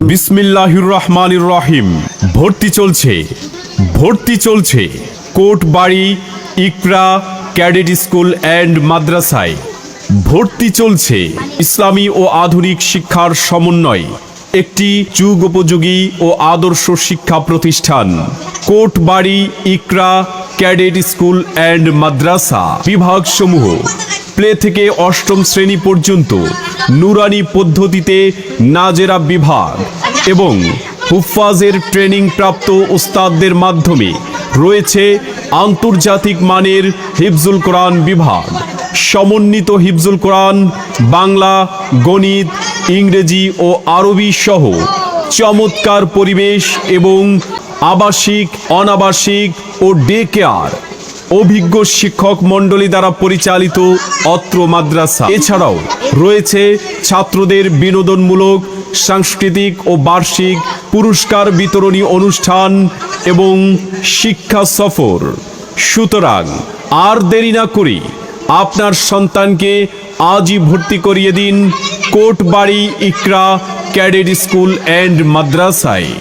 বিসমিল্লাহির রহমানির রহিম। ভর্তি চলছে Kotbari Iqra cadet school and মাদ্রাসায়। ভর্তি চলছে ইসলামী ও আধুনিক শিক্ষার সমন্বয় একটি যুগোপযোগী ও আদর্শ শিক্ষা প্রতিষ্ঠান Kotbari Iqra cadet school and Madrasa. বিভাগসমূহ প্লে থেকে অষ্টম শ্রেণী পর্যন্ত নুরানি পদ্ধতিতে নাজেরা বিভাগ এবং হুফাজের ট্রেনিং প্রাপ্ত ওস্তাদদের মাধ্যমে রয়েছে আন্তর্জাতিক মানের হিফজুল কোরআন বিভাগ। সমন্বিত হিফজুল কোরআন বাংলা, গণিত, ইংরেজি ও আরবি সহ চমৎকার পরিবেশ এবং আবাসিক, অনাবাসিক ও ডে কেয়ার অভিজ্ঞ শিক্ষক মণ্ডলী দ্বারা পরিচালিত অত্র মাদ্রাসা। এছাড়াও রয়েছে ছাত্রদের বিনোদনমূলক, সাংস্কৃতিক ও বার্ষিক পুরস্কার বিতরণী অনুষ্ঠান এবং শিক্ষা সফর। সুতরাং আর দেরি না করে আপনার সন্তানকে আজই ভর্তি করিয়ে দিন Kotbari Iqra cadet school and মাদ্রাসায়।